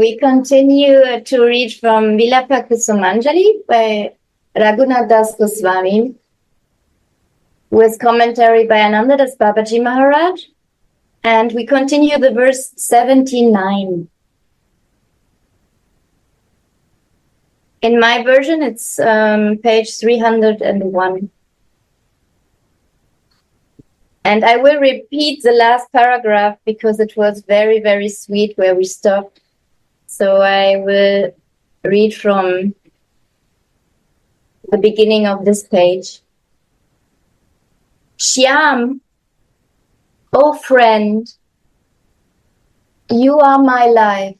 We continue to read from Vilapa Kusumanjali by Raghunath Goswami, with commentary by Anandadas Babaji Maharaj. And we continue the verse 79. In my version, it's page 301. And I will repeat the last paragraph because it was very, very sweet where we stopped. So I will read from the beginning of this page. Shyam, oh friend, you are my life.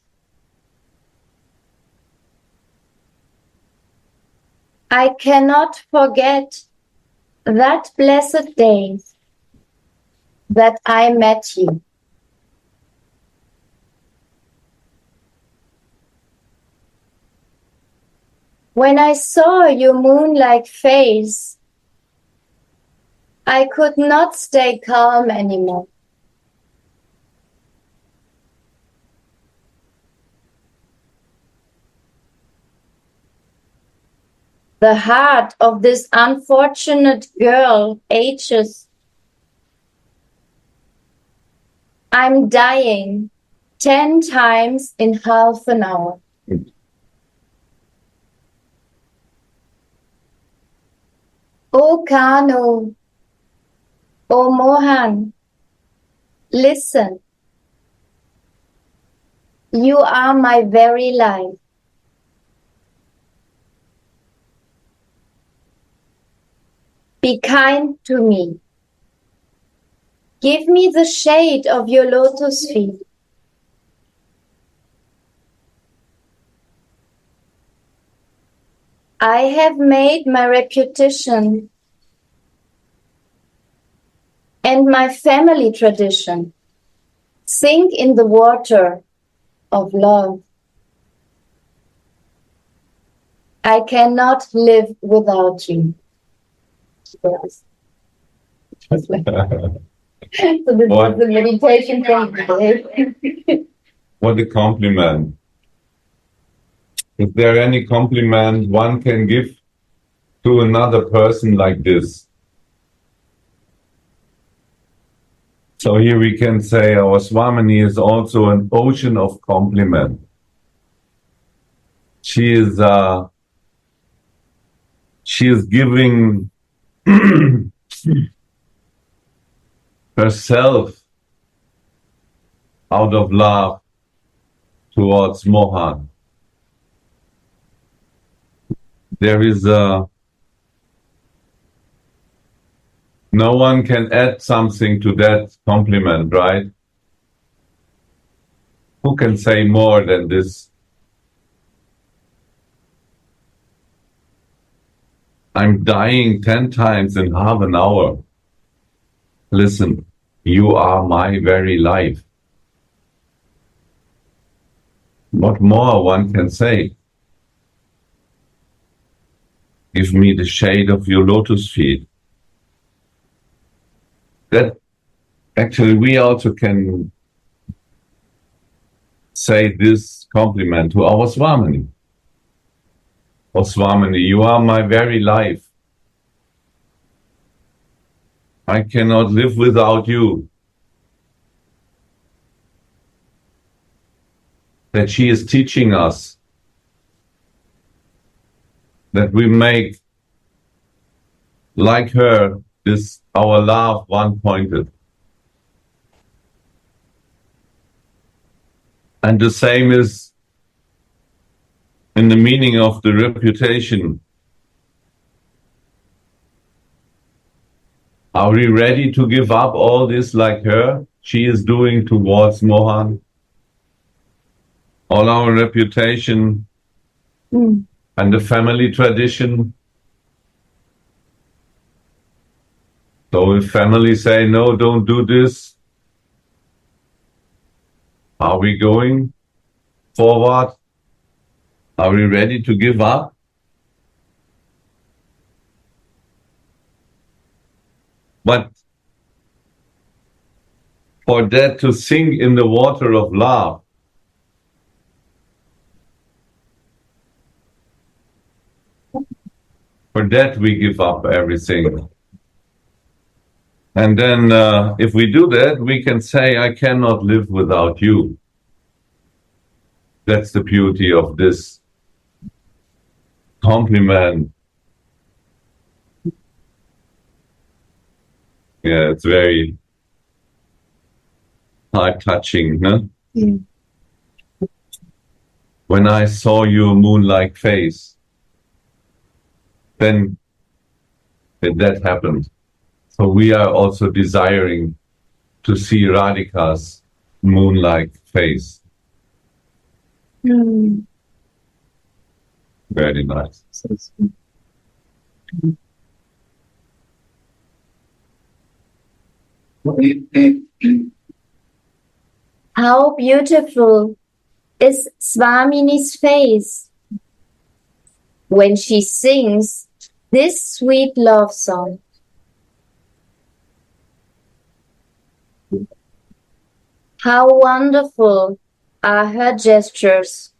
I cannot forget that blessed day that I met you. When I saw your moon-like face, I could not stay calm anymore. The heart of this unfortunate girl aches. I'm dying 10 times in half an hour. O Kanu, O Mohan, listen. You are my very life. Be kind to me. Give me the shade of your lotus feet. I have made my reputation and my family tradition sink in the water of love. I cannot live without you. Yes. So this was the meditation from today. What a compliment. Is there any compliment one can give to another person like this? So here we can say our Swamini is also an ocean of compliment. She is giving herself out of love towards Mohan. There is no one can add something to that compliment, right? Who can say more than this? I'm dying 10 times in half an hour. Listen, you are my very life. What more one can say? Give me the shade of your lotus feet. That actually we also can say this compliment to our Swamini. Oh Swamini, you are my very life. I cannot live without you. That she is teaching us that we make, like her, this our love one-pointed. And the same is in the meaning of the reputation. Are we ready to give up all this like her? She is doing towards Mohan. All our reputation and the family tradition. So if family say, no, don't do this, are we going forward? Are we ready to give up? But for that to sink in the water of love, For that, we give up everything. And then, if we do that, we can say, I cannot live without you. That's the beauty of this compliment. Yeah, it's very heart-touching, huh? Mm. When I saw your moon-like face, then that happened. So we are also desiring to see Radhika's moon-like face. Mm. Very nice. How beautiful is Swamini's face when she sings this sweet love song. How wonderful are her gestures.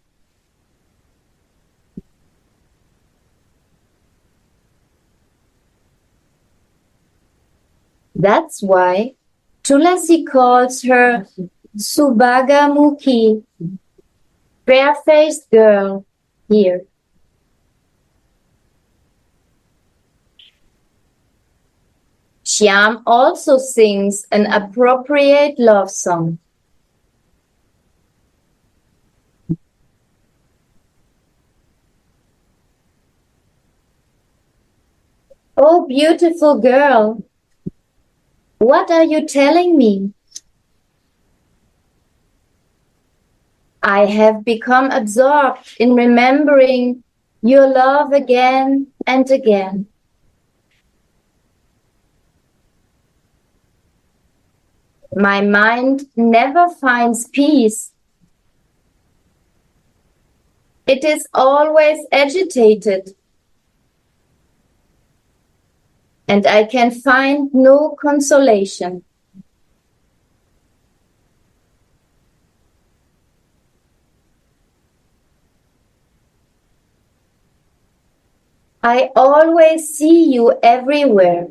That's why Tulasi calls her Subhagamukhi, fair-faced girl, here. Shyam also sings an appropriate love song. Oh, beautiful girl, what are you telling me? I have become absorbed in remembering your love again and again. My mind never finds peace. It is always agitated, and I can find no consolation. I always see you everywhere,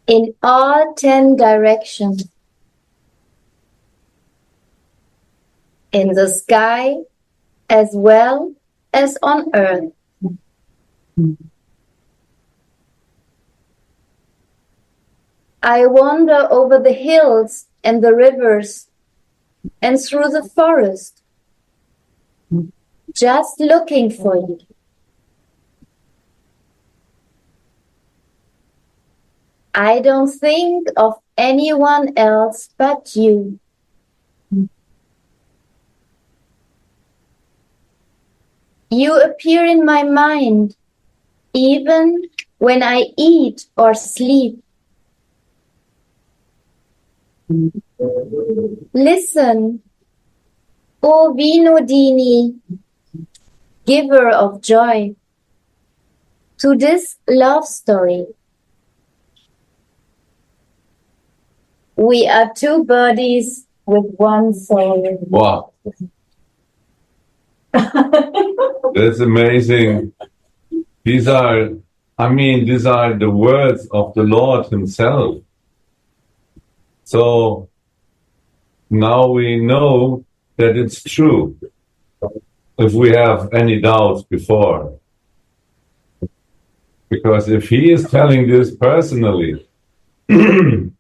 in all 10 directions, in the sky as well as on earth. I wander over the hills and the rivers and through the forest, just looking for you. I don't think of anyone else but you. You appear in my mind, even when I eat or sleep. Listen, O Vinodini, giver of joy, to this love story. We are two bodies with one soul. Wow. That's amazing. These are the words of the Lord Himself. So now we know that it's true, if we have any doubts before. Because if He is telling this personally, and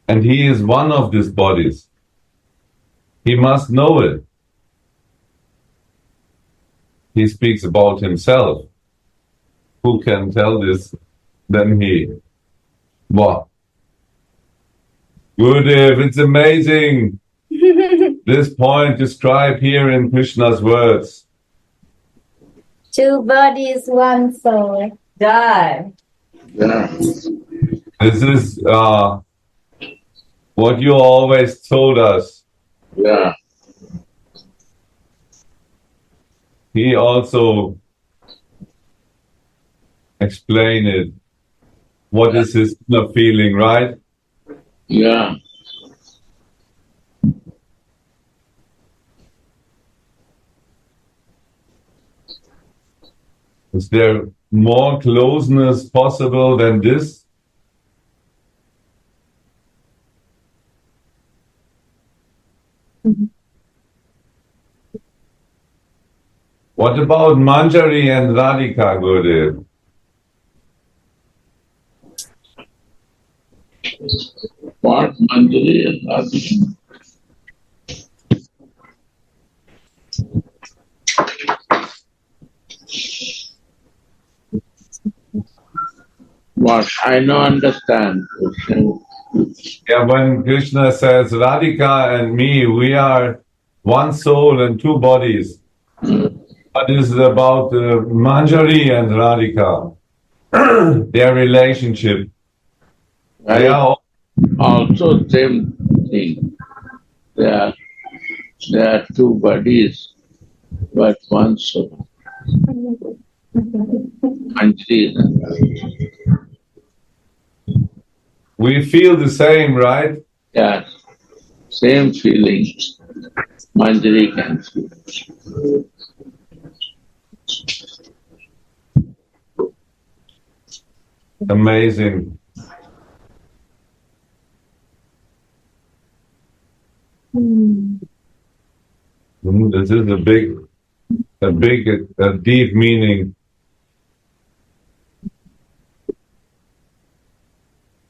He is one of these bodies, He must know it. He speaks about Himself. Who can tell this than He? Wow. Gurudev, it's amazing. This point described here in Krishna's words. Two bodies, one soul. Die. Yeah. This is what you always told us. Yeah. He also explained it. What is his inner feeling, right? Yeah. Is there more closeness possible than this? What about Manjari and Radhika, Gurudev? What Manjari and Radha? What? I don't understand. Yeah, when Krishna says Radhika and me, we are one soul and two bodies. What is it about Manjari and Radhika? Their relationship. They are Also same thing. They are two bodies, but one soul. Manjari and Radha. we feel the same, right? Yeah, same feelings. Manjari can feel. Amazing. This is a deep meaning.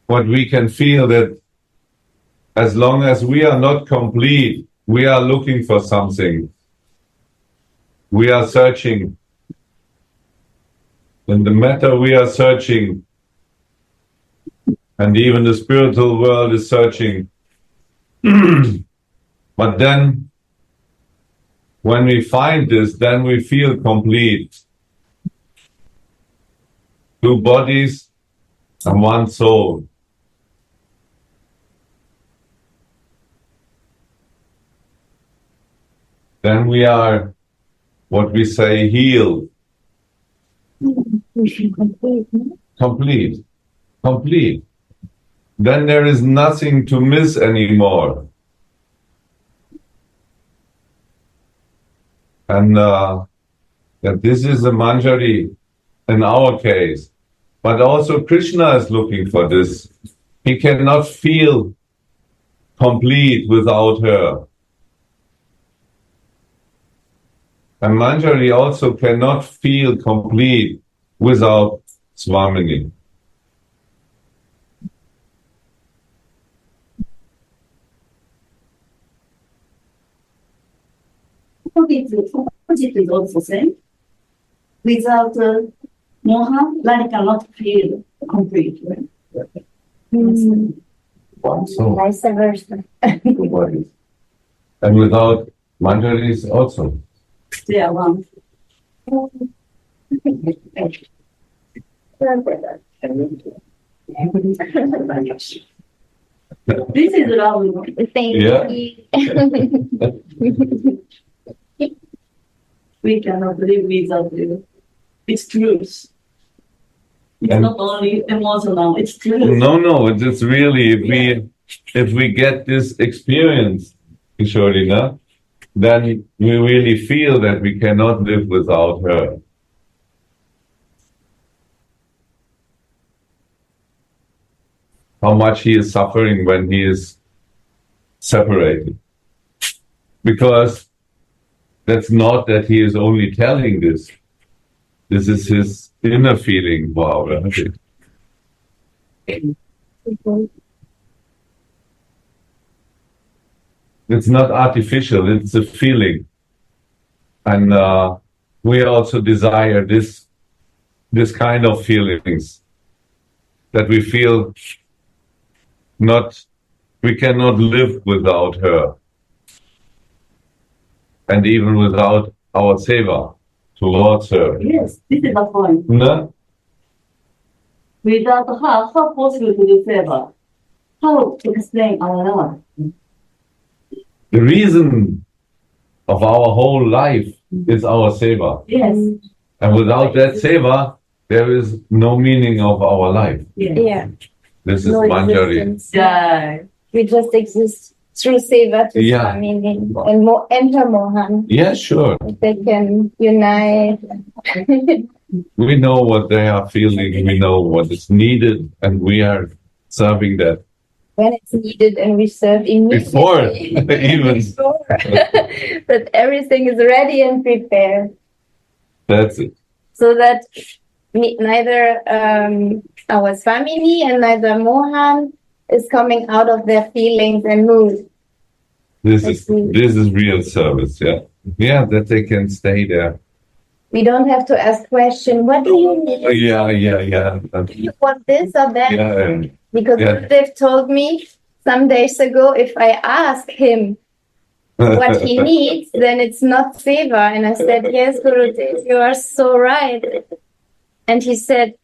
What we can feel that as long as we are not complete, we are looking for something. We are searching. In the matter we are searching. And even the spiritual world is searching. But then, when we find this, then we feel complete. Two bodies and one soul. Then we are, what we say, healed. Complete. Complete. Then there is nothing to miss anymore. And this is a Manjari in our case. But also Krishna is looking for this. He cannot feel complete without her. And Manjari also cannot feel complete without Swamini. Opposite is also same. Without Moha, Radha cannot feel complete. One soul, Vice versa. two bodies. And without Manjari is also. They are one. This is love. Thank Yeah. you. We cannot live without you. It's truth. It's And- not only emotional, it's truth. No, it's really, if we get this experience, Kishorina, then we really feel that we cannot live without her. How much he is suffering when he is separated. Because that's not that he is only telling this. This is his inner feeling. Wow. Right? It's not artificial, it's a feeling. And we also desire this kind of feelings. That we feel we cannot live without her. And even without our seva towards her. Yes, this is the point. No? Without her, how possible to do favor? How to explain our love? The reason of our whole life is our seva. Yes. And without that seva, there is no meaning of our life. Yes. Yeah. This is No Manjari. existence. Yeah. We just exist through Seva to Yeah. Swamini and her Mohan. Yeah, sure. They can unite. We know what they are feeling, we know what is needed, and we are serving that. When it's needed, and we serve immediately. Before, even. Before. That everything is ready and prepared. That's it. So that neither our Swamini and neither Mohan is coming out of their feelings and moods. This is real service, yeah. Yeah, that they can stay there. We don't have to ask questions. What do you need? Yeah. Do you want this or that? Yeah. Because they've told me some days ago, if I ask him what he needs, then it's not seva. And I said, yes, Gurudev, you are so right. And he said,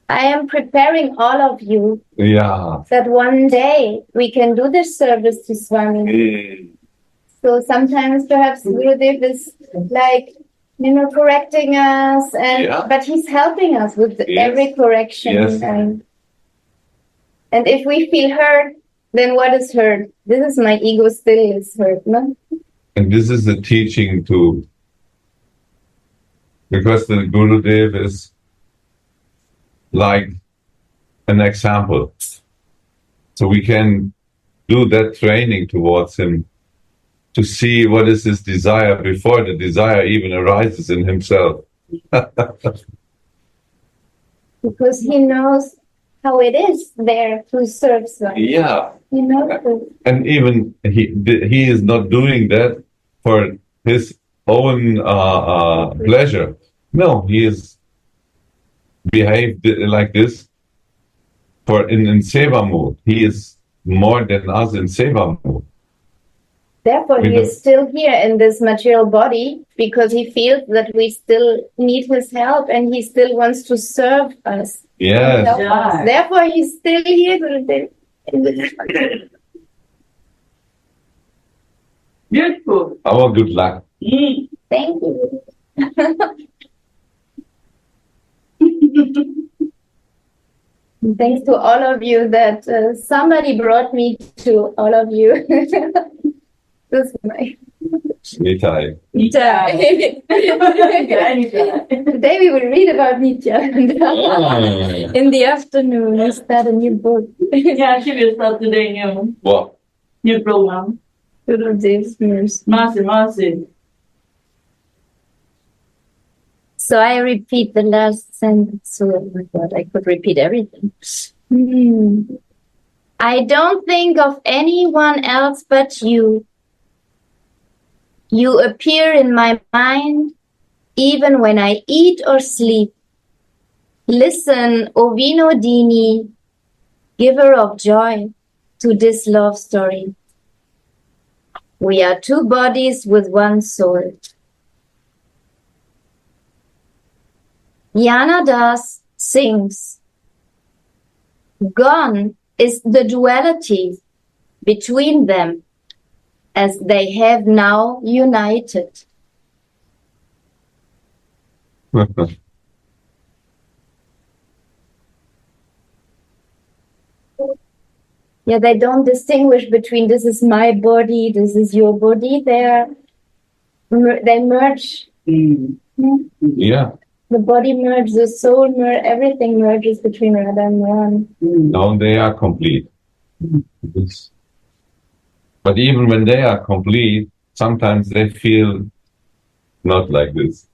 I am preparing all of you that one day we can do this service to Swami. So sometimes perhaps Gurudev is like, correcting us, but he's helping us with every correction. Yes. And if we feel hurt, then what is hurt? This is my ego still is hurt, no? And this is the teaching too. Because the Gurudev is like an example. So we can do that training towards him to see what is his desire before the desire even arises in himself. Because he knows how it is there to serve someone. Yeah. He knows. And even he is not doing that for his own pleasure. No, he is behaved like this for in seva mood. He is more than us in seva mood. Therefore, he is still here in this material body because he feels that we still need his help and he still wants to serve us. Yes. Us. Therefore, he's still here. Beautiful. Our good luck. Thank you. Thanks to all of you that somebody brought me to all of you. This is my Nitai. Nitya. Today we will read about Nitya. In the afternoon, we start a new book. Yeah, she will start today new. What? New program. Gurudev's mercy. Mercy. So I repeat the last sentence. So oh my God, I could repeat everything. I don't think of anyone else but you. You appear in my mind even when I eat or sleep. Listen, O Vinodini, giver of joy, to this love story. We are two bodies with one soul. Jnanadas sings, gone is the duality between them, as they have now united. Yeah, they don't distinguish between this is my body, this is your body. They merge. Yeah. The body merges, the soul merges, everything merges between Radha and Mohan. No, they are complete. But even when they are complete, sometimes they feel not like this.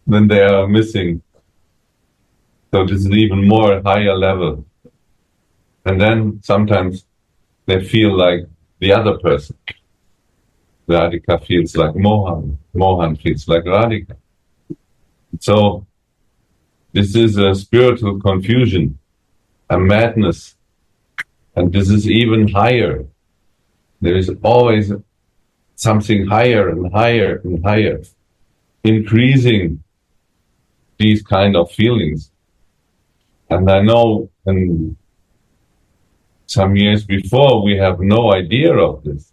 Then they are missing. So this is even more higher level. And then sometimes they feel like the other person. Radhika feels like Mohan. Mohan feels like Radhika. So this is a spiritual confusion, a madness. And this is even higher. There is always something higher and higher and higher, increasing these kind of feelings. And I know in some years before, we have no idea of this,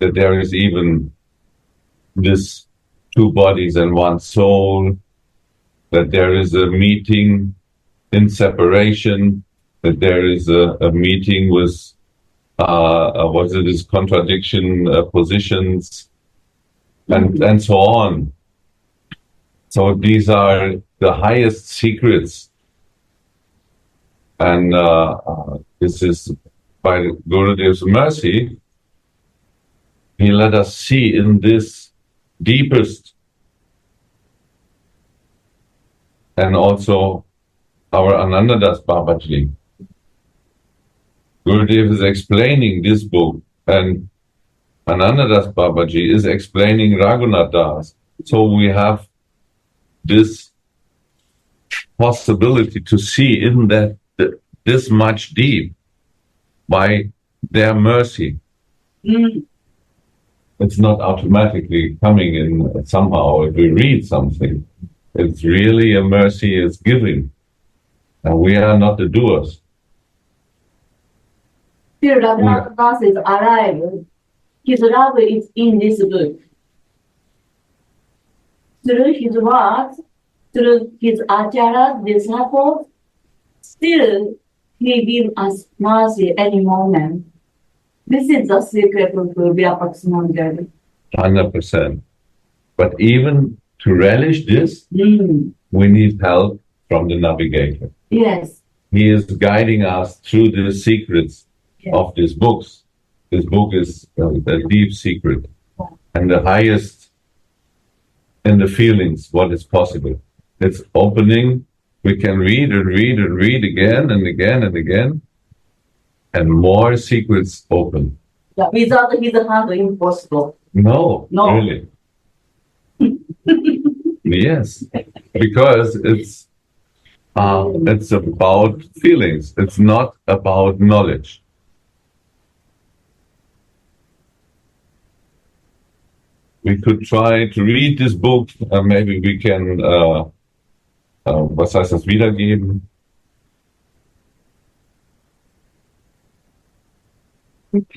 that there is even this two bodies and one soul, that there is a meeting in separation, that there is a meeting with contradiction positions, and so on. So these are the highest secrets. And this is by Gurudev's mercy. He let us see in this deepest and also our Anandadas Babaji. Gurudev is explaining this book and Anandadas Babaji is explaining Raghunath Das. So we have this possibility to see in that this much deep by their mercy. It's not automatically coming in somehow if we read something. It's really a mercy is giving. And we are not the doers. Still, Raghunath Das is alive. His love is in this book. Through his words, through his acharas, disciples, still he gives us mercy any moment. This is the secret of Vilapa Kusumanjali. 100%. But even to relish this, we need help from the navigator. Yes. He is guiding us through the secrets of these books. This book is a deep secret and the highest in the feelings, what is possible. It's opening. We can read and read and read again and again and again, and more secrets open. Yeah, without his hand, impossible. No, really. Yes, because it's about feelings. It's not about knowledge. We could try to read this book. Maybe we can, was heißt das, wiedergeben? Reply,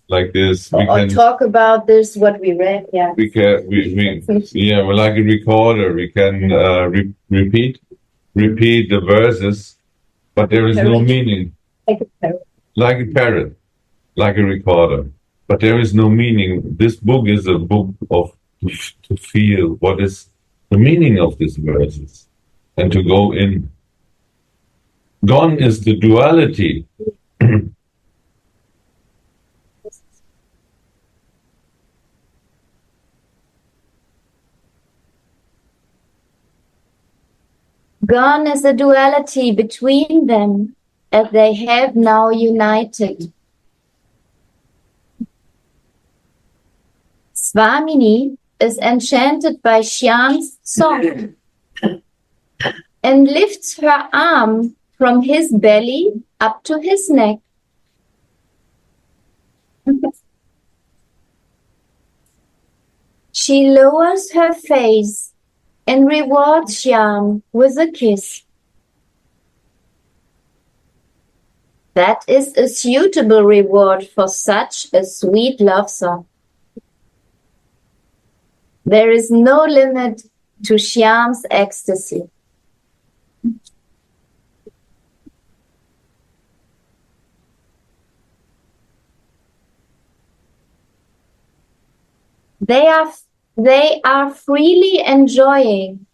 like this. We Or can talk about this, what we read, yeah. We can, we're like a recorder. We can repeat the verses, but there is no meaning. Like a parrot. Like a parrot, like a recorder. But there is no meaning. This book is a book of to feel what is the meaning of these verses and to go in. Gone is the duality. Gone is the duality between them, as they have now united. Swamini is enchanted by Shyam's song and lifts her arm from his belly up to his neck. She lowers her face and rewards Shyam with a kiss. That is a suitable reward for such a sweet love song. There is no limit to Shyam's ecstasy. They are freely enjoying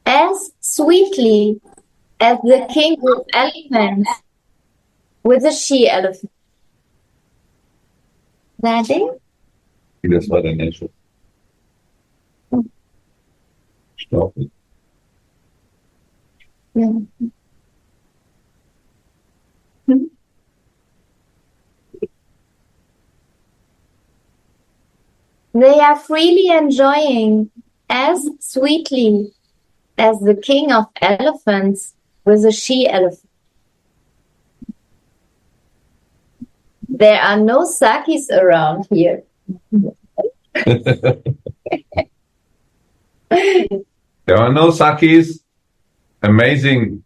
as sweetly as the king of elephants with a she-elephant. Daddy? Das war der nächste. Stopp. Yeah. They are freely enjoying as sweetly as the king of elephants with a she-elephant. There are no sakis around here. There are no sakis. Amazing.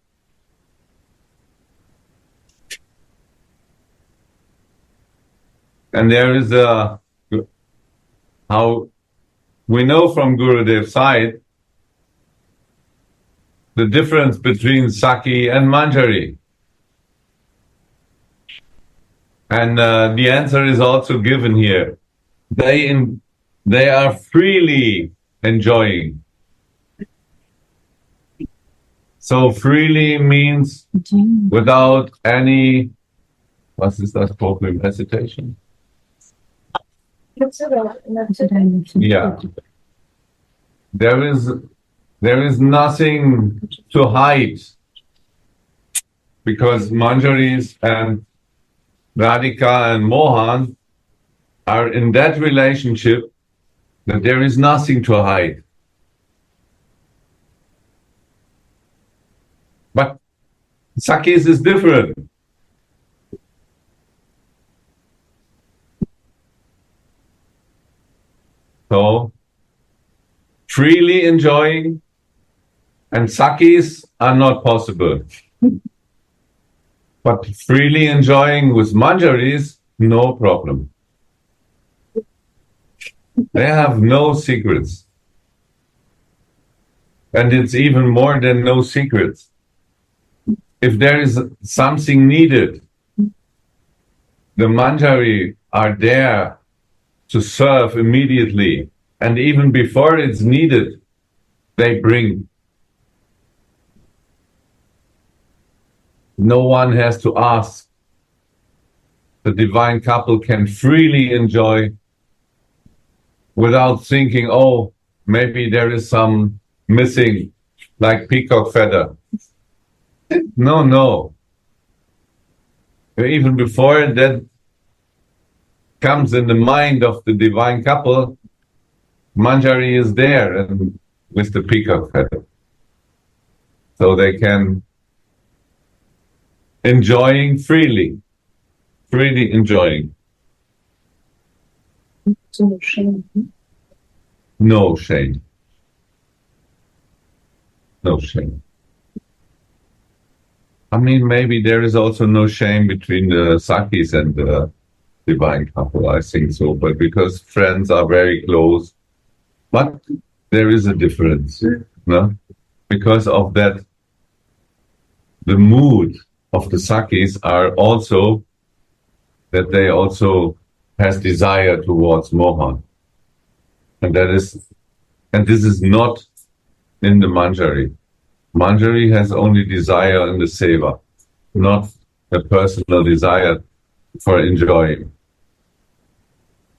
And there is how we know from Gurudev's side the difference between Saki and Manjari. And the answer is also given here. They are freely enjoying. So freely means without any, what is that program? Hesitation? Yeah. There is nothing to hide because Manjaris and Radhika and Mohan are in that relationship that there is nothing to hide. But Sakis is different. So, freely enjoying and Sakis are not possible. But freely enjoying with Manjaris, no problem. They have no secrets. And it's even more than no secrets. If there is something needed, the Manjari are there to serve immediately. And even before it's needed, they bring. No one has to ask. The divine couple can freely enjoy without thinking, oh, maybe there is some missing, like peacock feather. No. Even before that comes in the mind of the divine couple, Manjari is there and with the peacock feather. So they can freely enjoying. No shame. I mean, maybe there is also no shame between the Sakis and the divine couple, I think so, but because friends are very close. But there is a difference, no? Because of that, the mood of the Sakis are also that they also has desire towards Mohan. And this is not in the Manjari. Manjari has only desire in the seva, not a personal desire for enjoying.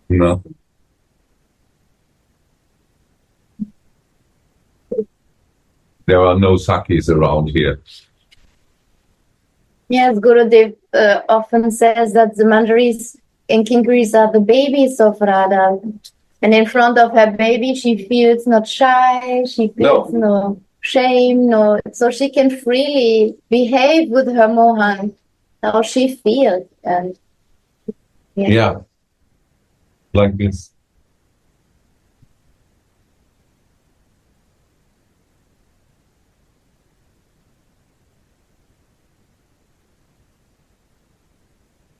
No. There are no Sakis around here. Yes, Gurudev often says that the Manjaris and Kinkaris are the babies of Radha. And in front of her baby, she feels not shy, she feels no shame, so she can freely behave with her Mohan, how she feels. And yeah, like this.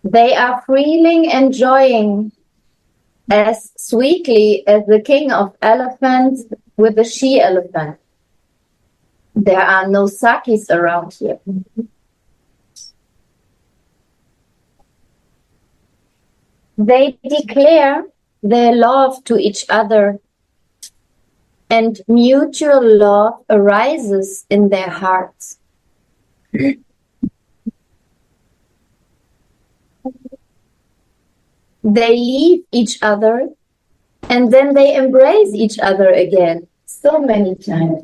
They are freely enjoying as sweetly as the king of elephants with the she-elephant. There are no Sakis around here. They declare their love to each other, and mutual love arises in their hearts. They leave each other and then they embrace each other again so many times.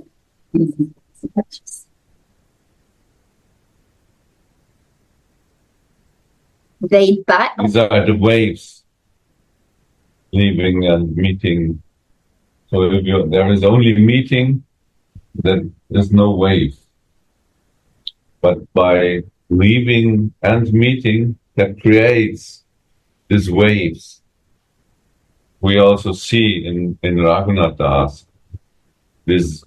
They These are the waves, leaving and meeting. So if there is only meeting, then there's no wave. But by leaving and meeting, that creates these waves. We also see in Raghunath Das this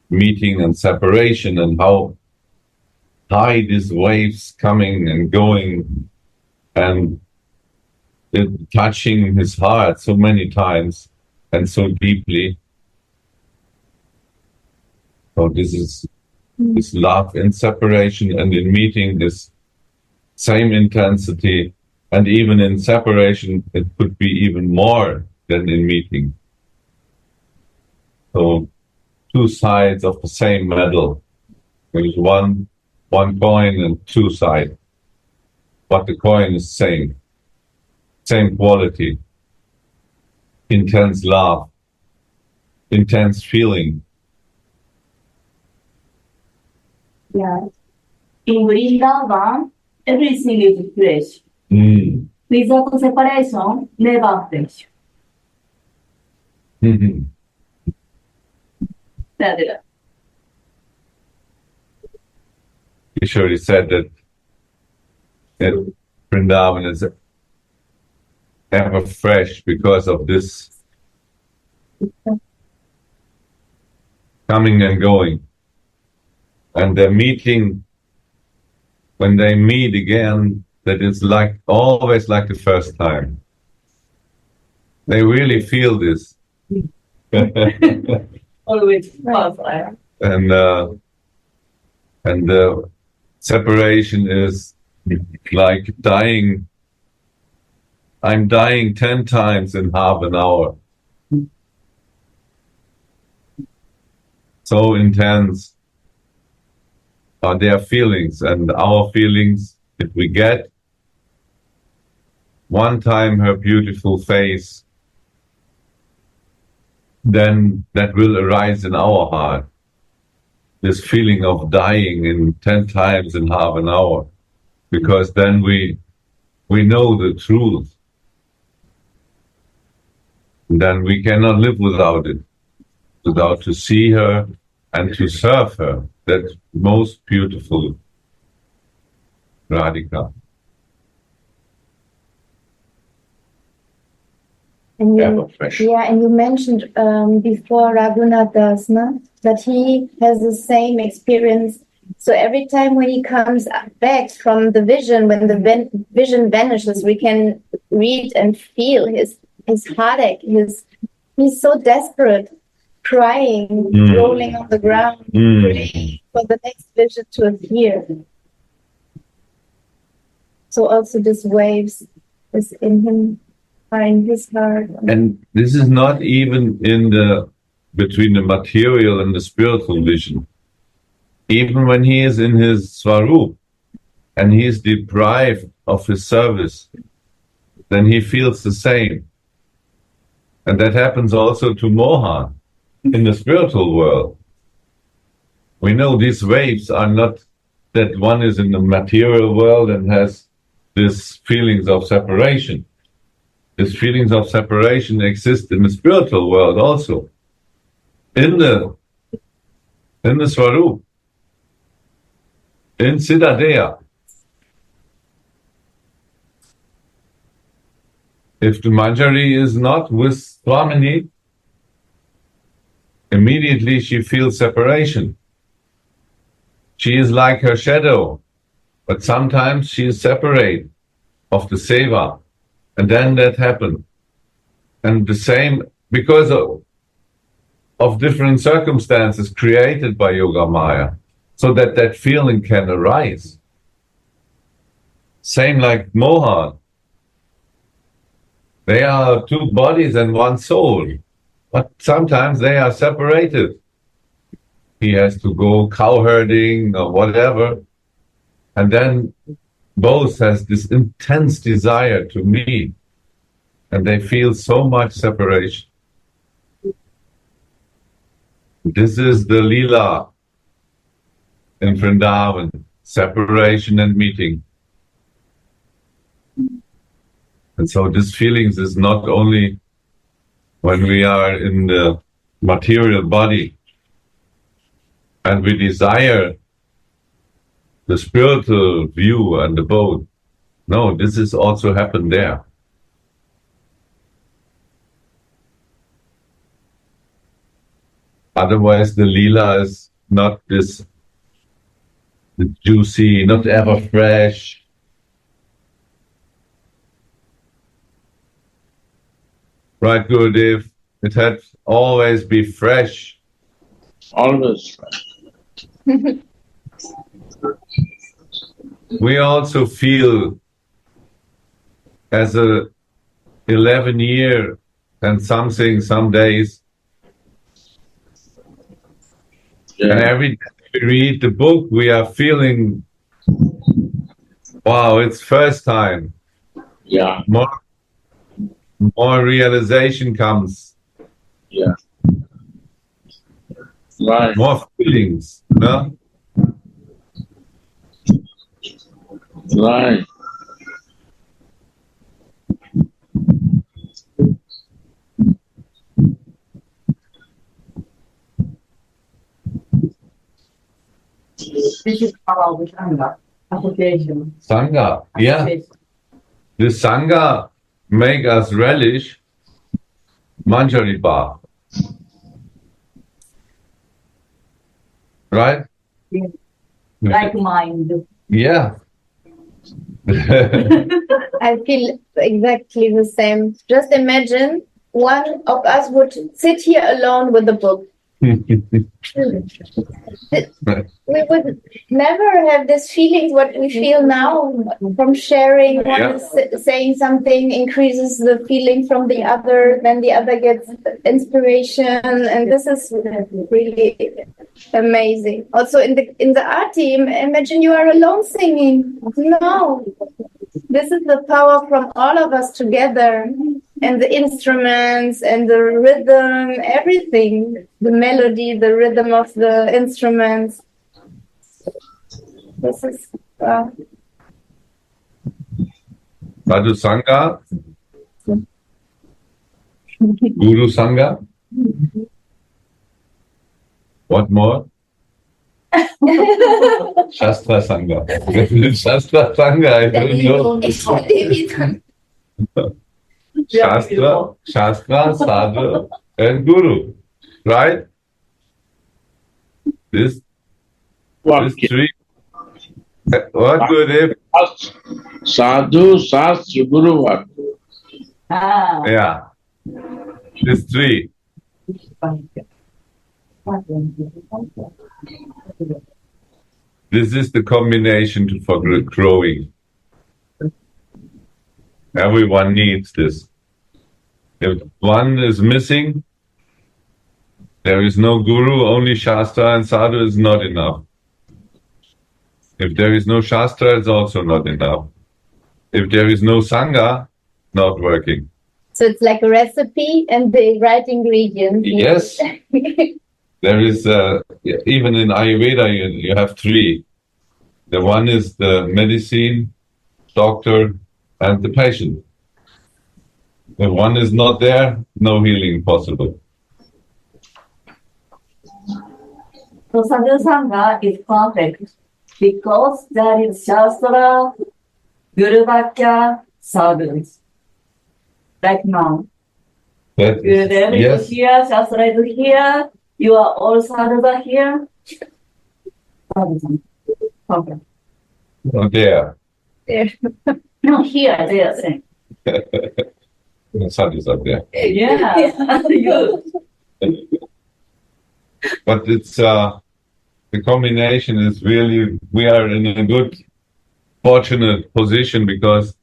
meeting and separation and how high these waves coming and going and it touching his heart so many times and so deeply. So this is this love in separation and in meeting this same intensity, and even in separation it could be even more than in meeting. So two sides of the same medal. There's one coin and two sides. But the coin is same. Same quality. Intense love. Intense feeling. Yeah. In Vrindavan, everything is fresh. Mm. Without separation, never fresh. Mhm. Radha. Kishori said that Vrindavan is ever fresh because of this coming and going. And they're meeting, when they meet again, that it's like always like the first time. They really feel this. Always perfect. and the separation is like dying. I'm dying 10 times in half an hour. So intense are their feelings, and our feelings, if we get one time her beautiful face, then that will arise in our heart. This feeling of dying in 10 times in half an hour, because then we know the truth. And then we cannot live without it, without to see her and to serve her. That most beautiful Radhika. And Ever fresh. and you mentioned before Raghunath no? That he has the same experience. So every time when he comes back from the vision, when the vision vanishes, we can read and feel his heartache. He's so desperate, crying, rolling on the ground, praying for the next vision to appear. So also this waves is in him. In his heart. And this is not even between the material and the spiritual vision. Even when he is in his Swarup and he is deprived of his service, then he feels the same. And that happens also to Mohan in the spiritual world. We know these waves are not that one is in the material world and has these feelings of separation. These feelings of separation exist in the spiritual world also. In the Swarup. In Siddhadeha. If the Manjari is not with Swamini, immediately she feels separation. She is like her shadow, but sometimes she is separate of the seva. And then that happened. And the same, because of different circumstances created by Yoga Maya, so that feeling can arise. Same like Mohan. They are two bodies and one soul, but sometimes they are separated. He has to go cow herding or whatever, and then both has this intense desire to meet, and they feel so much separation. This is the Leela in Vrindavan, separation and meeting. And so this feelings is not only when we are in the material body and we desire the spiritual view and the boat. No, this is also happened there. Otherwise, the Leela is not this juicy, not ever fresh. Right, Gurudev? It had always be fresh. Always fresh. We also feel as a 11-year and something, some days, And Yeah. every time we read the book, we are feeling, wow, it's first time. Yeah. More realization comes, Yeah. Right. more feelings, no? Right. This is about the Sangha association. Sangha, yeah. The Sangha make us relish Manjari Bar, right? Yeah. Like mind. Yeah. I feel exactly the same. Just imagine one of us would sit here alone with a book. We would never have this feeling what we feel now from sharing. One Yeah. is saying something increases the feeling from the other, then the other gets inspiration, and this is really amazing. Also in the art team, imagine you are alone singing. No, this is the power from all of us together, and the instruments and the rhythm, everything, the melody, the rhythm of the instruments. This is Sadhu Sangha, Guru Sangha. What more? Shastra Sangha. Shastra Sangha, I don't know. Shastra, Sadhu, and Guru, right? This three. What Gurudev? Sadhu, Shastra, Guru, what? Yeah, these three. This is the combination for growing. Everyone needs this. If one is missing, there is no guru, only Shastra and Sadhu is not enough. If there is no Shastra, it's also not enough. If there is no Sangha, not working. So it's like a recipe and the right ingredients. Yes. There is, even in Ayurveda, you have three. The one is the medicine, doctor, and the patient. If one is not there, no healing possible. So Sadhu Sangha is perfect because there is Shastra, Guru Vakya, Sadhus. Right now. Gurudev is here, Shastra is here, you are all sadhus are here. Sadhu Sangha. Not there. No, here, they are saying. The sadhus are there. Yeah. You. But it's the combination is really, we are in a good, fortunate position because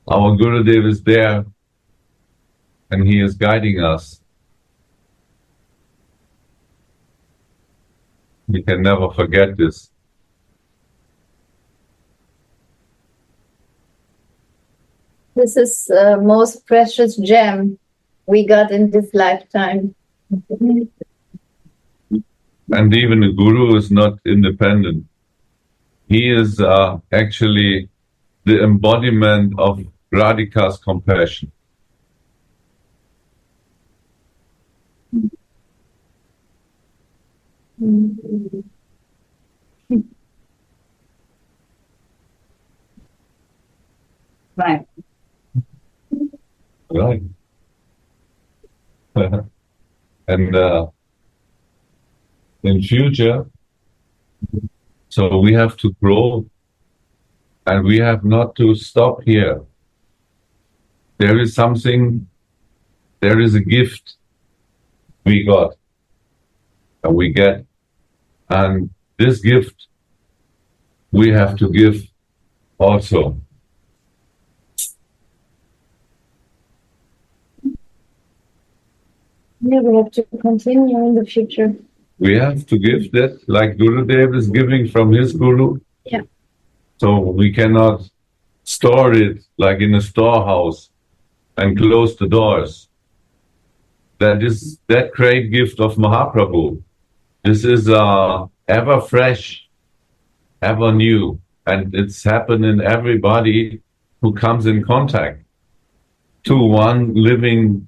our Gurudev is there and he is guiding us. We can never forget this. This is the most precious gem we got in this lifetime. And even the Guru is not independent. He is actually the embodiment of Radhika's compassion. Right. Right. And in future, so we have to grow and we have not to stop here. There is something, there is a gift we got and we get. And this gift we have to give also. Yeah, we have to continue in the future. we have to give that like Gurudev is giving from his Guru. Yeah. So we cannot store it like in a storehouse and close the doors. That is that great gift of Mahaprabhu. This is ever fresh, ever new, and it's happening everybody who comes in contact to one living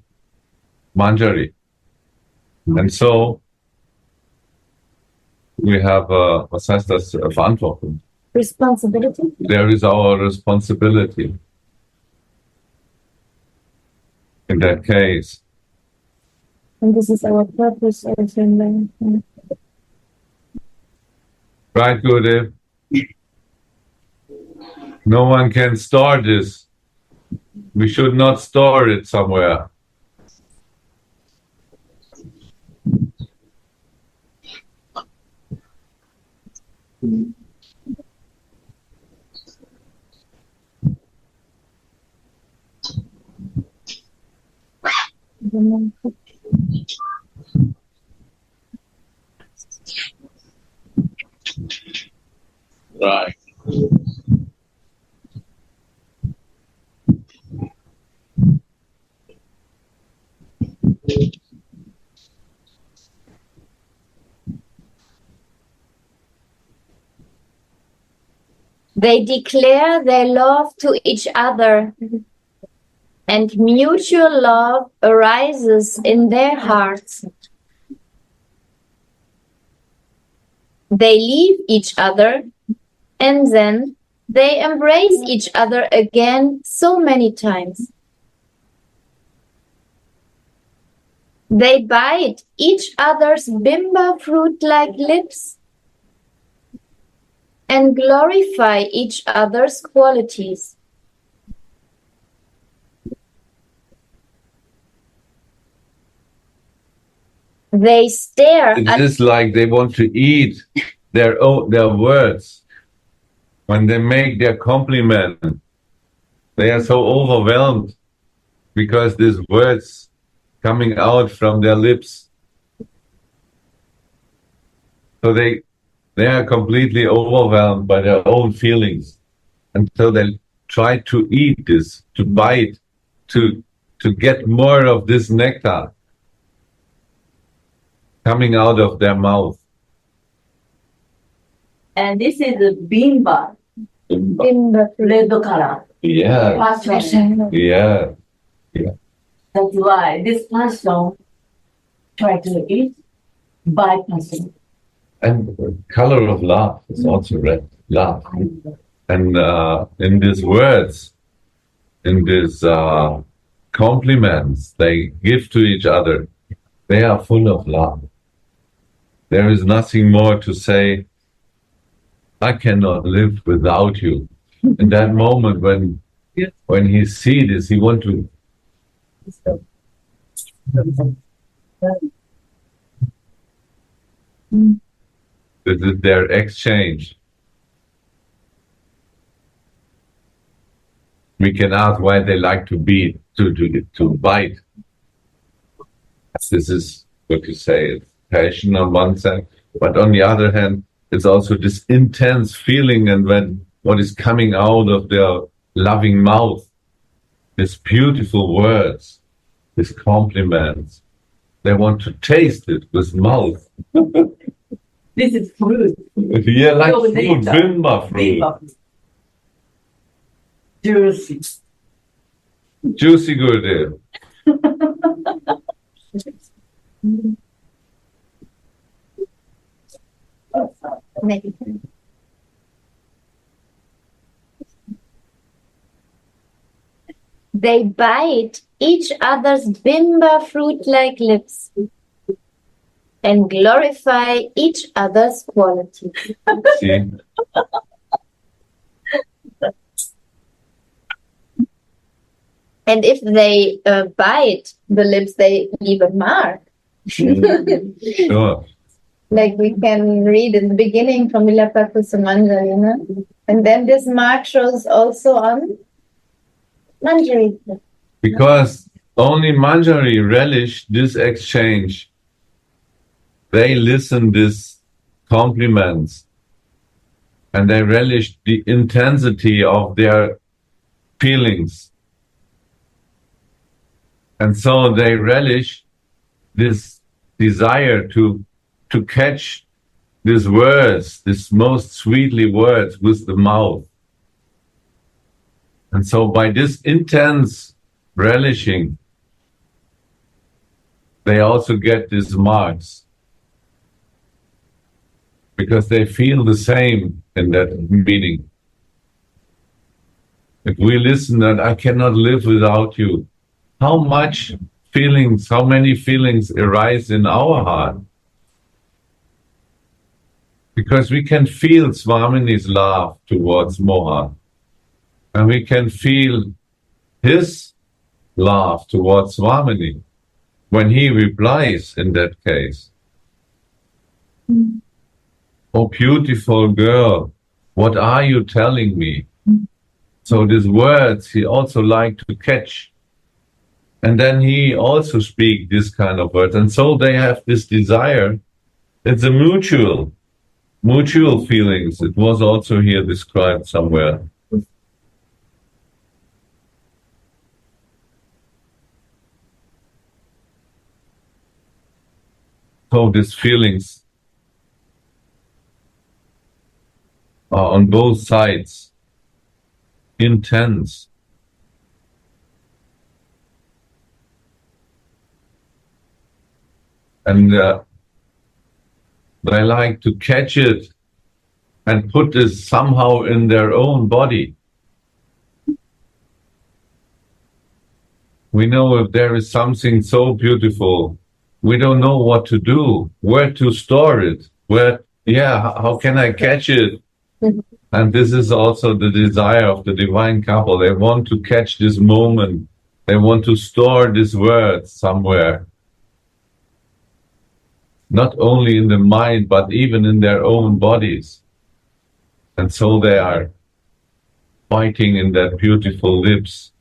Manjari. And so we have, was heißt das, Verantwortung. Responsibility. There is our responsibility in that case. And this is our purpose also in life. Right, Gurudev? No one can store this. We should not store it somewhere. Right. They declare their love to each other, and mutual love arises in their hearts. They leave each other, and then they embrace each other again so many times. They bite each other's bimba fruit-like lips and glorify each other's qualities. They stare It at is like they want to eat their words. When they make their compliment, they are so overwhelmed because these words coming out from their lips. So they are completely overwhelmed by their own feelings until they try to eat this, to bite, to get more of this nectar coming out of their mouth. And this is the bimba, bimba red color. Yeah, Passion. yeah. That's why this passion try to eat by passion. And the color of love is also red, love. And in these words, in these compliments they give to each other, they are full of love. There is nothing more to say, I cannot live without you. In that moment when he sees this, he wants to... This is their exchange. We can ask why they like to beat, to bite. This is what you say, it's passion on one side, but on the other hand, it's also this intense feeling, and when what is coming out of their loving mouth, these beautiful words, these compliments, they want to taste it with mouth. This is fruit. Yeah, like fruit, bimba fruit. Bimba fruit. Juicy. Juicy Gurudev. They bite each other's bimba fruit-like lips and glorify each other's qualities. See? And if they bite the lips, they leave a mark. Sure. Like we can read in the beginning from Vilapa Kusumanjali, you know? And then this mark shows also on Manjari. Because only Manjari relished this exchange. they listen these compliments and they relish the intensity of their feelings. And so they relish this desire to catch these words, these most sweetly words with the mouth. And so by this intense relishing, they also get these marks because they feel the same in that meaning. If we listen that I cannot live without you, how much feelings, how many feelings arise in our heart? Because we can feel Swamini's love towards Mohan. And we can feel his love towards Swamini when he replies in that case. Oh, beautiful girl, what are you telling me? So these words he also liked to catch. And then he also speak this kind of words. And so they have this desire. It's a mutual feelings. It was also here described somewhere. So these feelings are on both sides intense. And they like to catch it and put this somehow in their own body. We know if there is something so beautiful, we don't know what to do, where to store it, how can I catch it? And this is also the desire of the divine couple. They want to catch this moment. They want to store these words somewhere. Not only in the mind, but even in their own bodies. And so they are fighting in their beautiful lips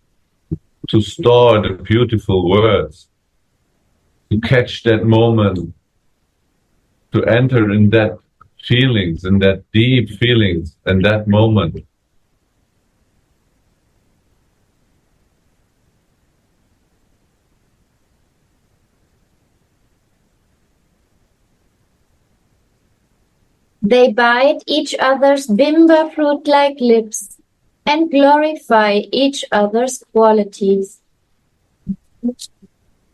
to store the beautiful words, to catch that moment, to enter in that feelings, in that deep feelings, in that moment. They bite each other's bimba fruit-like lips and glorify each other's qualities.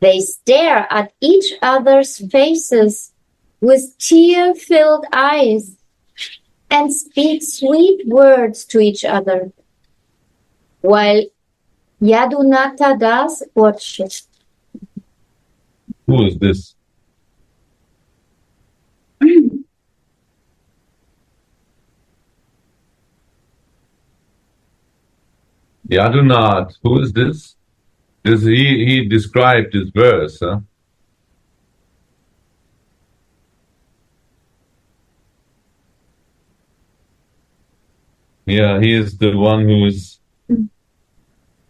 They stare at each other's faces with tear-filled eyes and speak sweet words to each other, while Yadunata Das watches. Who is this? Yadunath, who is this? He described this verse, huh? Yeah, he is the one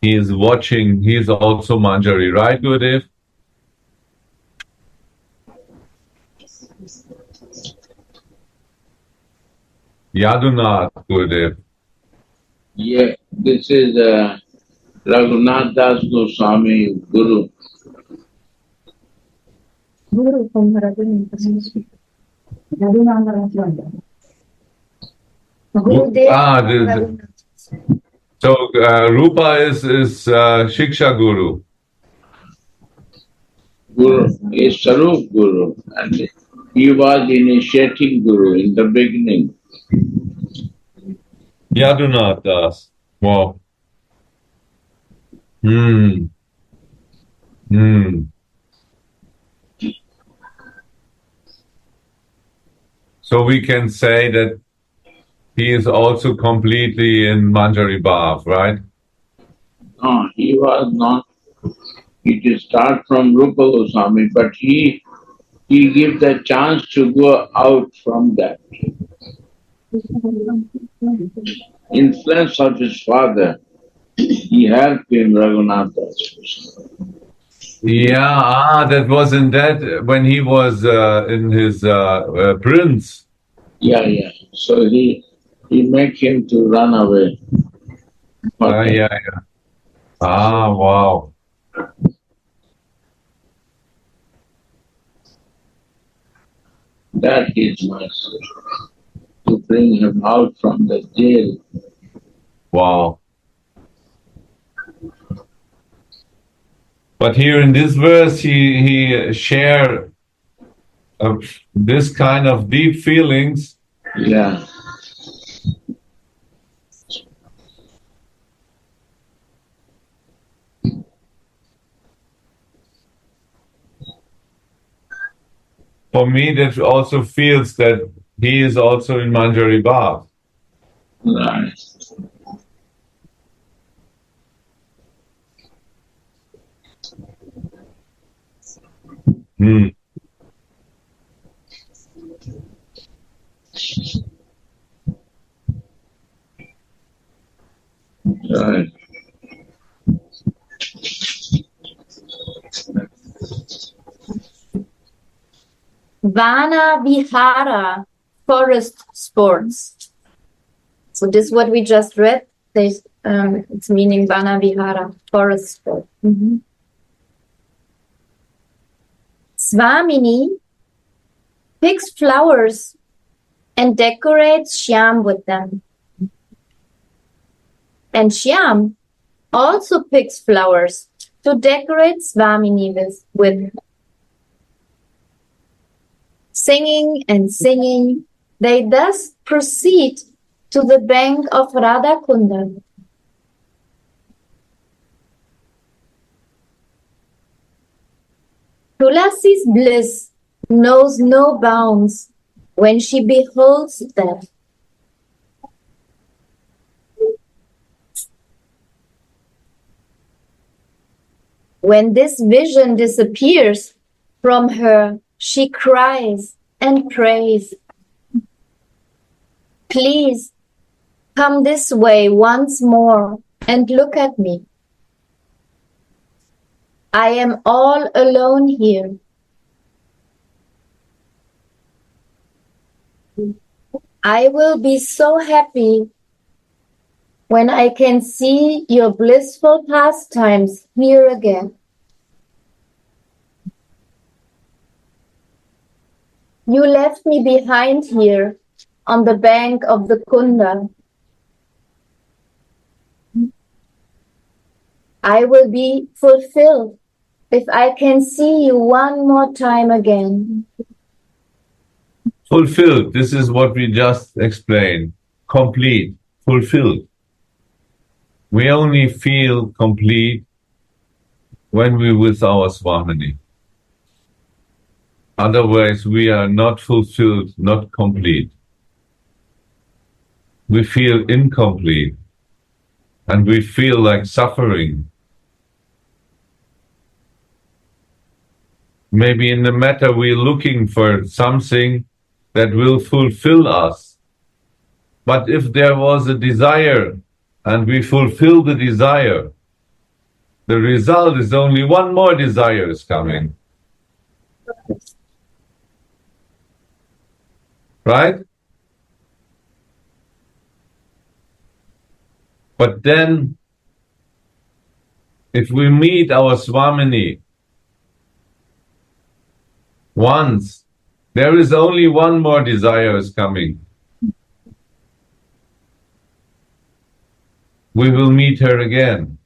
he is watching, he is also Manjari, right, Gurudev? Yadunath, Gurudev. Yeah, this is Raghunath Das Goswami, Guru. So Rupa is Shiksha Guru. Guru is Sarup Guru, and he was initiating Guru in the beginning. Yadunath Das. Wow. So we can say that he is also completely in Manjari Bhav, right? No, he was not. He did start from Rupa Goswami, but he gave the chance to go out from that. Influence of his father, he helped him, Raghunath Das. Yeah, that was in that when he was in his prince. Yeah, yeah. So he make him to run away. Okay. Yeah, yeah. Ah, wow. That is mercy to bring him out from the jail. Wow. But here in this verse, he share this kind of deep feelings. Yeah. For me, that also feels that he is also in Manjari Bhav. Right. Hmm. Right. Vana Vihara, forest sports. So this is what we just read. It's meaning Vana Vihara, forest sport. Swamini picks flowers and decorates Shyam with them. And Shyam also picks flowers to decorate Swamini with. Singing and singing, they thus proceed to the bank of Radha Kunda. Tulasi's bliss knows no bounds when she beholds that. When this vision disappears from her, she cries and prays. Please come this way once more and look at me. I am all alone here. I will be so happy when I can see your blissful pastimes here again. You left me behind here on the bank of the Kunda. I will be fulfilled if I can see you one more time again. Fulfilled. This is what we just explained. Complete. Fulfilled. We only feel complete when we're with our Swamini. Otherwise, we are not fulfilled, not complete. We feel incomplete and we feel like suffering. Maybe in the matter we're looking for something that will fulfill us. But if there was a desire and we fulfill the desire, the result is only one more desire is coming. Right? But then, if we meet our Swamini once, there is only one more desire is coming. We will meet her again.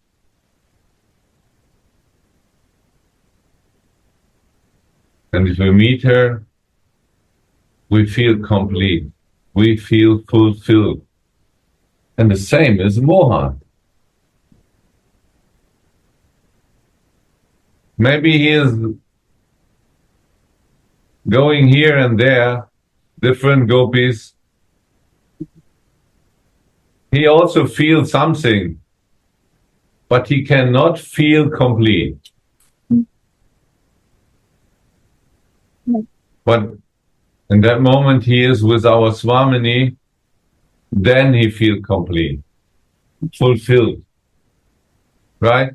And if we meet her, we feel complete. We feel fulfilled. And the same is Mohan. Maybe he is going here and there, different gopis. He also feels something, but he cannot feel complete. But in that moment he is with our Swamini, then he feels complete, fulfilled. Right?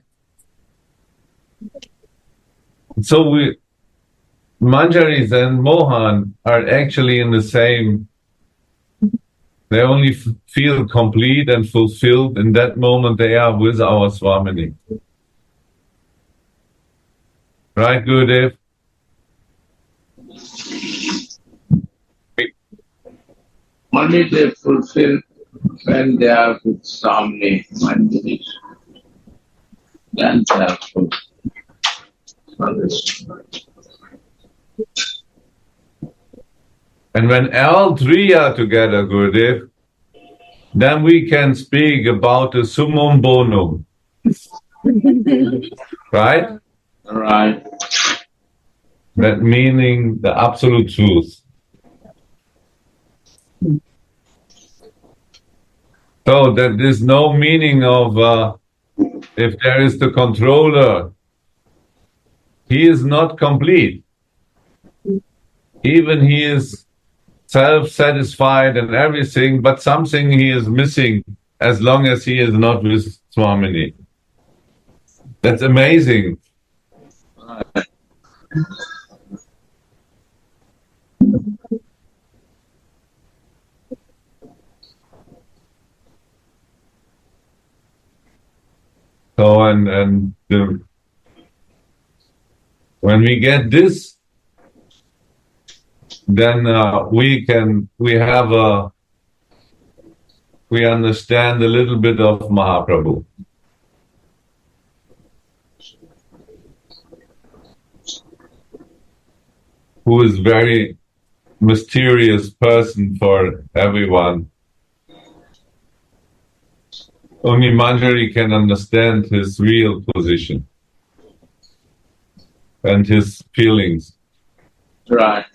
So Manjaris and Mohan are actually in the same. They only feel complete and fulfilled in that moment they are with our Swamini. Right, Gurudev? Only they fulfill when they are with Swami Manjaris. Then they are fulfilled. And when all three are together, Gurudev, then we can speak about the summum bonum. Right? Right. That meaning the absolute truth. So that there's no meaning of if there is the controller, he is not complete. Even he is self-satisfied and everything, but something he is missing as long as he is not with Swamini. That's amazing. So when we get this, then we understand a little bit of Mahaprabhu. Who is very mysterious person for everyone. Only Manjari can understand his real position and his feelings. Right.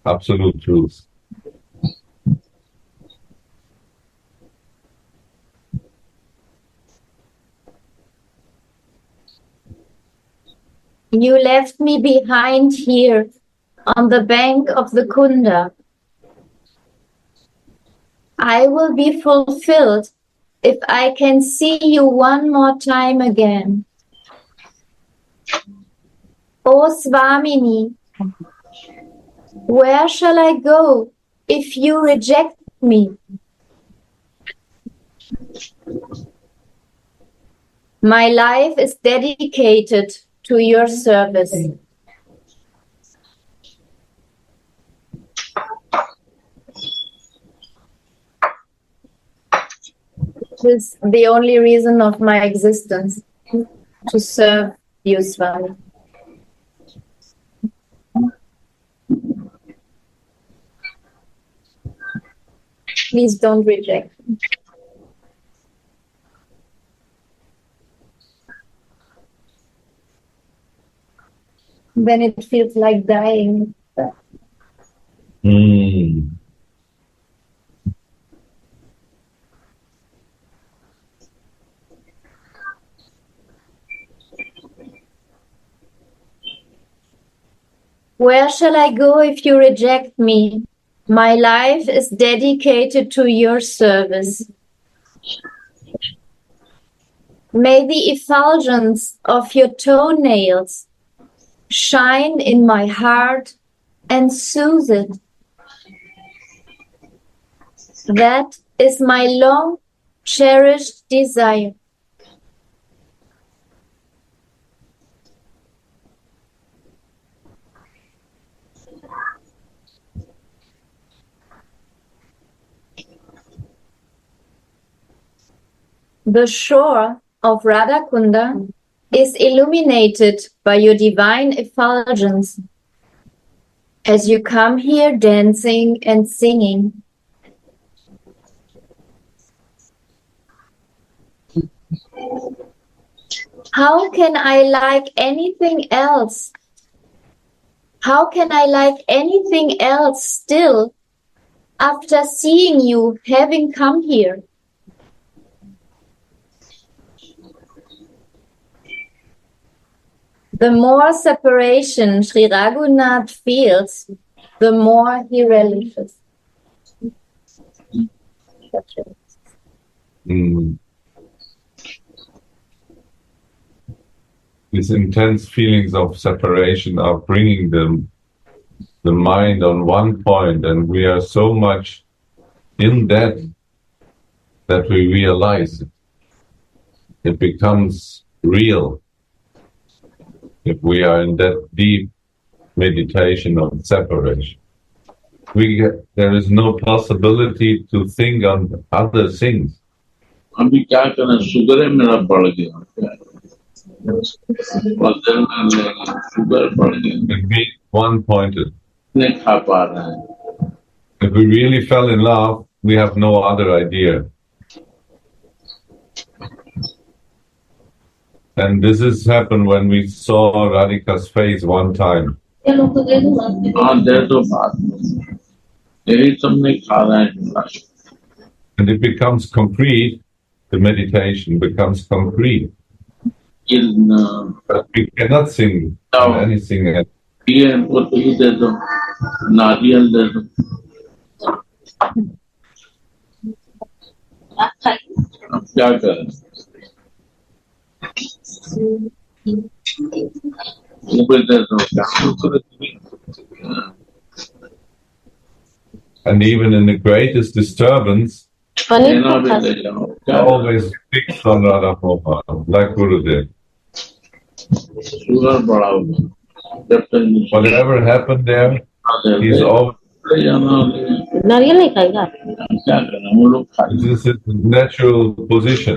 Absolute truth. You left me behind here on the bank of the Kunda. I will be fulfilled if I can see you one more time again. O Swamini, where shall I go if you reject me? My life is dedicated to your service. This is the only reason of my existence, to serve you, Swami. Please don't reject me. Then it feels like dying. Where shall I go if you reject me? My life is dedicated to your service. May the effulgence of your toenails shine in my heart and soothe it. That is my long cherished desire. The shore of Radhakunda is illuminated by your divine effulgence as you come here dancing and singing. How can I like anything else? How can I like anything else still after seeing you having come here? The more separation Sri Raghunath feels, the more he relishes. These intense feelings of separation are bringing the mind on one point, and we are so much in that we realize it. It becomes real if we are in that deep meditation of separation. There is no possibility to think on other things. अभी क्या करना sugar है मेरा बढ़ गया वजन sugar बढ़ गया And being one-pointed. नहीं खा पा रहे हैं If we really fell in love, we have no other idea. And this has happened when we saw Radhika's face one time. हाँ दे दो बात यही सब नहीं खा रहे हैं And it becomes concrete, the meditation becomes concrete. But we cannot sing anything else. ये हमको तो ही दे दो नारियल दे दो अब क्या करें ऊपर दे दो And even in the greatest disturbance, always fixed on Radha Prabhupada, like Gurudev. Whatever happened there, he's always. This is his natural position.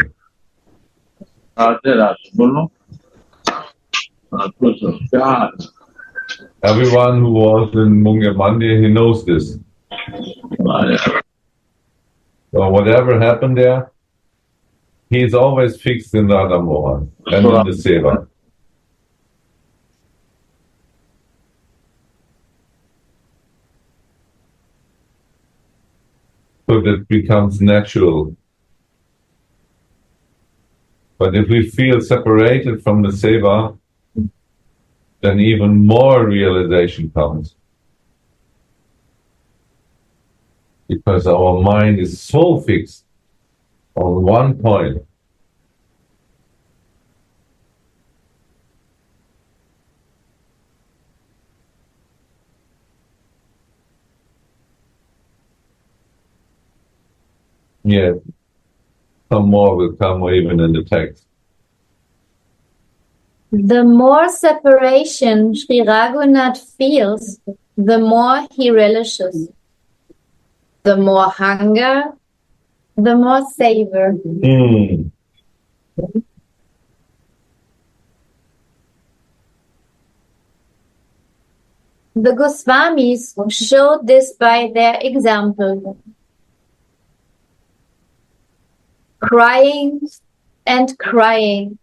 Everyone who was in Munga Mandir, he knows this. So whatever happened there, he's always fixed in Radha Mohan and in the Seva. So that becomes natural. But if we feel separated from the Seva, then even more realization comes. Because our mind is so fixed on one point. Yes, some more will come even in the text. The more separation Sri Raghunath feels, the more he relishes. The more hunger, the more savor. The Goswamis showed this by their example. Crying and crying,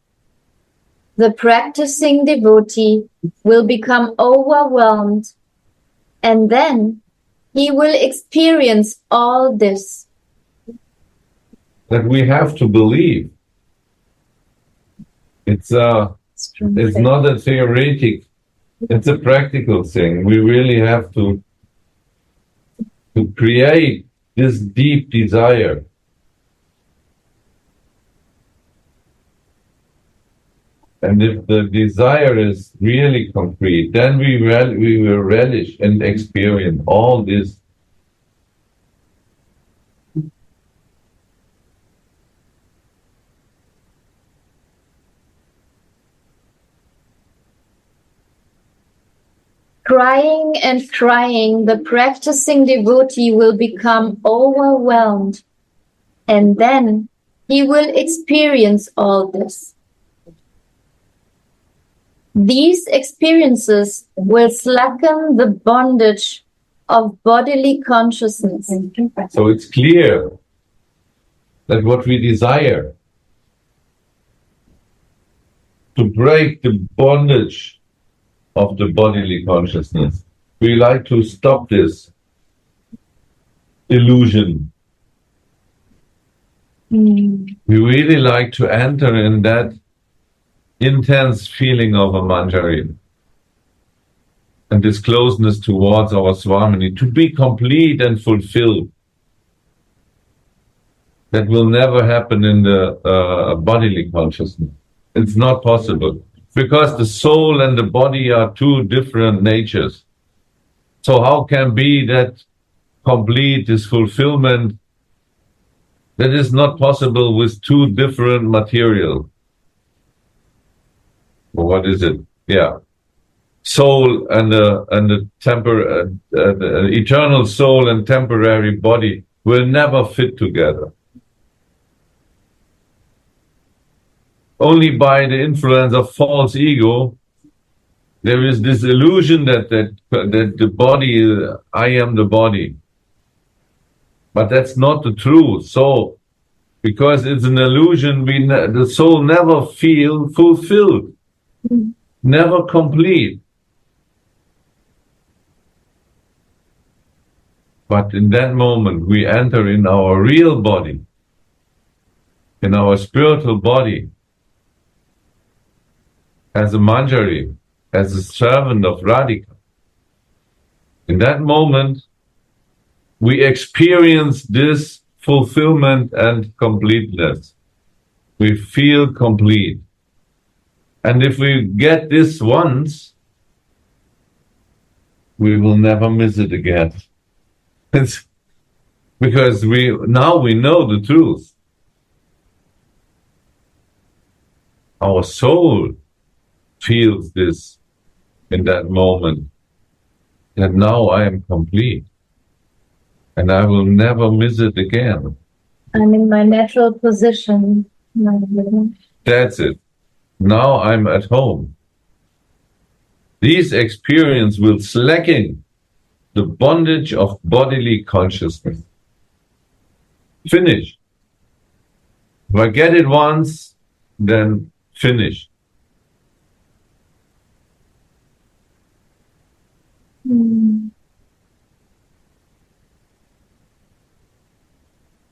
the practicing devotee will become overwhelmed, and then he will experience all this. That we have to believe. It's not a theoretic, it's a practical thing. We really have to create this deep desire. And if the desire is really concrete, then we will relish and experience all this. Crying and crying, the practicing devotee will become overwhelmed, and then he will experience all this. These experiences will slacken the bondage of bodily consciousness. So it's clear that what we desire to break the bondage of the bodily consciousness, we like to stop this illusion. We really like to enter in that intense feeling of a manjari and this closeness towards our Swamini to be complete and fulfilled. That will never happen in the bodily consciousness. It's not possible because the soul and the body are two different natures. So how can be that complete, this fulfillment, that is not possible with two different material? What is it? Yeah. Soul and the eternal soul and temporary body will never fit together. Only by the influence of false ego, there is this illusion that the body, I am the body. But that's not the truth. So, because it's an illusion, the soul never feel fulfilled, never complete. But in that moment, we enter in our real body, in our spiritual body, as a manjari, as a servant of Radhika. In that moment, we experience this fulfillment and completeness. We feel complete. And if we get this once, we will never miss it again. Because now we know the truth. Our soul feels this in that moment, that now I am complete and I will never miss it again. I'm in my natural position. That's it. Now I'm at home. These experiences will slacken the bondage of bodily consciousness. Finish. If I get it once, then finish.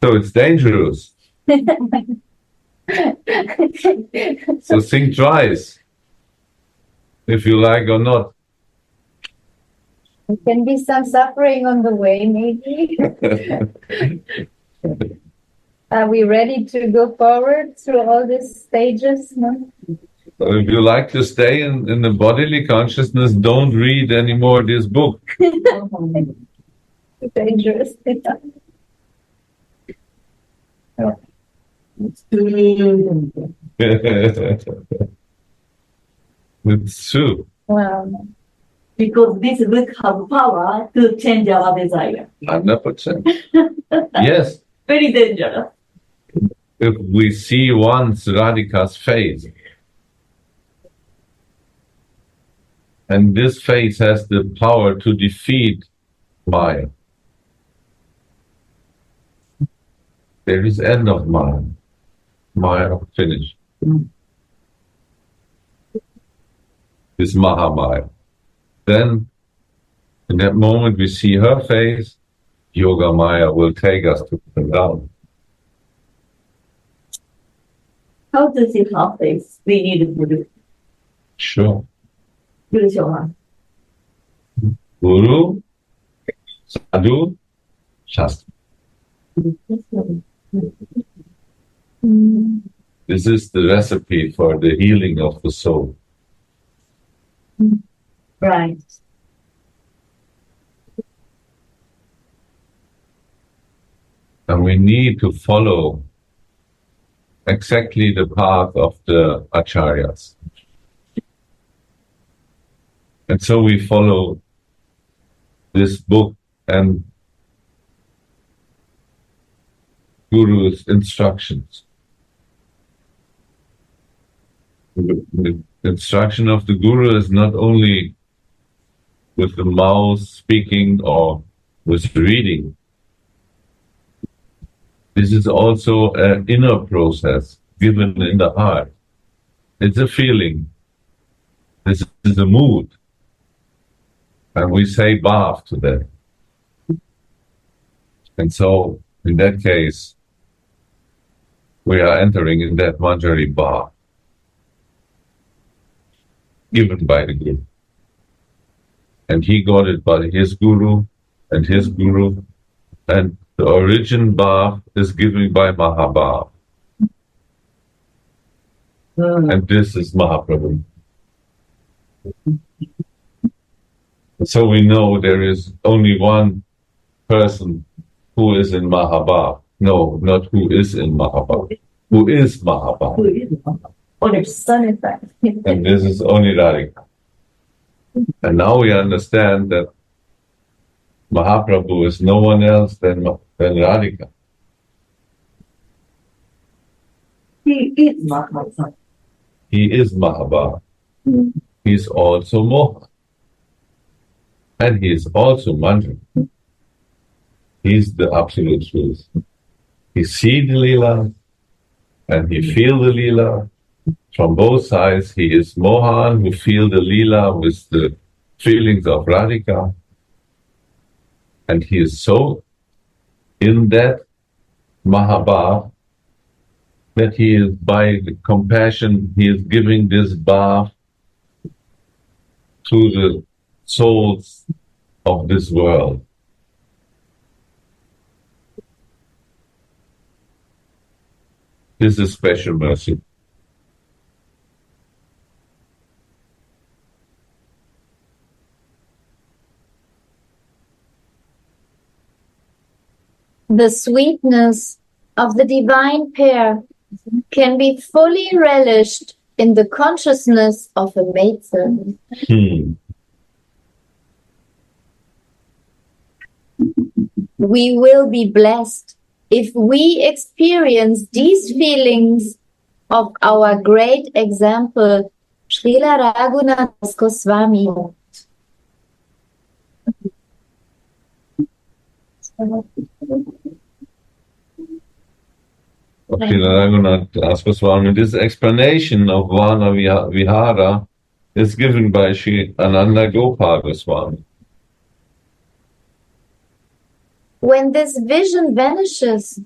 So it's dangerous. So think twice, if you like or not. There can be some suffering on the way, maybe. Are we ready to go forward through all these stages? No? So if you like to stay in the bodily consciousness, don't read anymore this book. Dangerous. It's true. Wow. Because this book has power to change our desire. 100%. Yes. Very dangerous. If we see once Radhika's face, and this face has the power to defeat Maya, there is end of Maya. Maya finished. This Mahamaya. Then, in that moment, we see her face. Yoga Maya will take us to the down. How to see her face? We need to do. Sure. Guru Shyama. Guru, Sadhu, Shastra. This is the recipe for the healing of the soul. Right. And we need to follow exactly the path of the acharyas. And so we follow this book and Guru's instructions. The instruction of the Guru is not only with the mouth speaking or with reading. This is also an inner process given in the heart. It's a feeling. This is a mood. And we say bhav to that. And so, in that case, we are entering in that manjari bhav. given by the Guru. And he got it by his Guru and his Guru. And the origin bhav is given by Mahabhav. And this is Mahaprabhu. So we know there is only one person who is in Mahabhav. No, not who is in Mahabhav. Who is Mahabhav. And this is only Radhika. And now we understand that Mahaprabhu is no one else than Radhika. He is Mahabhav. He is Mahabhav. He is also Mohan. And he is also Manjari. He is the absolute truth. He sees the Leela and he feels the Leela. From both sides, he is Mohan who feels the Leela with the feelings of Radhika. And he is so in that Mahabhav that he is, by the compassion, he is giving this bhav to the souls of this world. This is special mercy. The sweetness of the divine pair can be fully relished in the consciousness of a maidservant. We will be blessed if we experience these feelings of our great example, Srila Raghunath Goswami. Raghunath Goswami. This explanation of Vana Vihara is given by Sri Ananda Gopal Goswami. When this vision vanishes,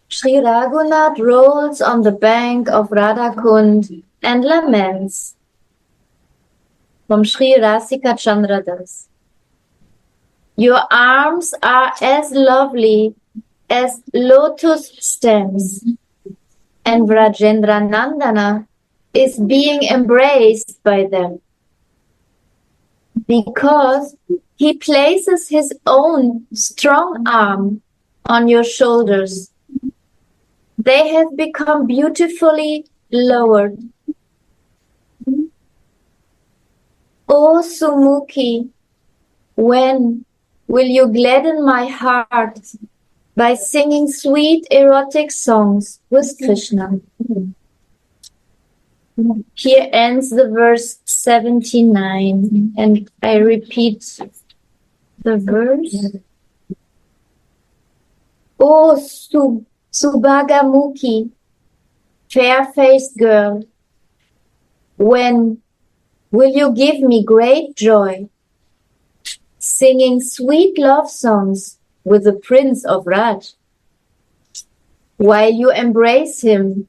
Sri Raghunath rolls on the bank of Radhakund and laments. From Sri Rasika Chandradas. Your arms are as lovely as lotus stems, and Vrajendra Nandana is being embraced by them, because he places his own strong arm on your shoulders. They have become beautifully lowered. O Sumukhi, when will you gladden my heart by singing sweet erotic songs with Krishna? Here ends the verse 79, and I repeat the verse. O Subhagamukhi, fair-faced girl, when will you give me great joy, singing sweet love songs with the Prince of Raj, while you embrace him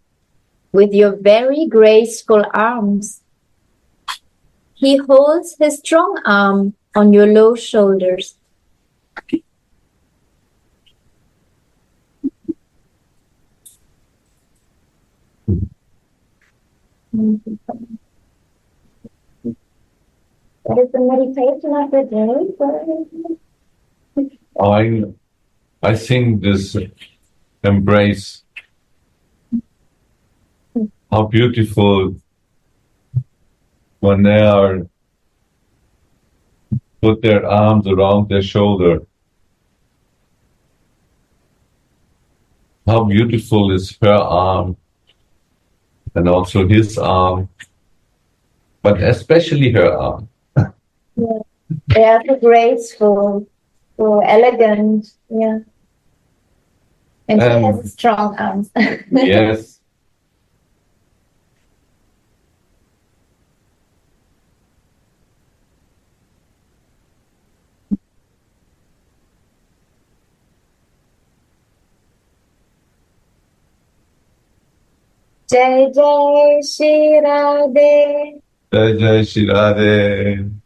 with your very graceful arms? He holds his strong arm on your low shoulders. That is the meditation of the day. I think this embrace, how beautiful when they are put their arms around their shoulder. How beautiful is her arm and also his arm, but especially her arm. Yeah. They are so graceful, so elegant, yeah. And he has strong arms. Yes. Jai Jai Shri Radhe, Jai Jai Shri Radhe.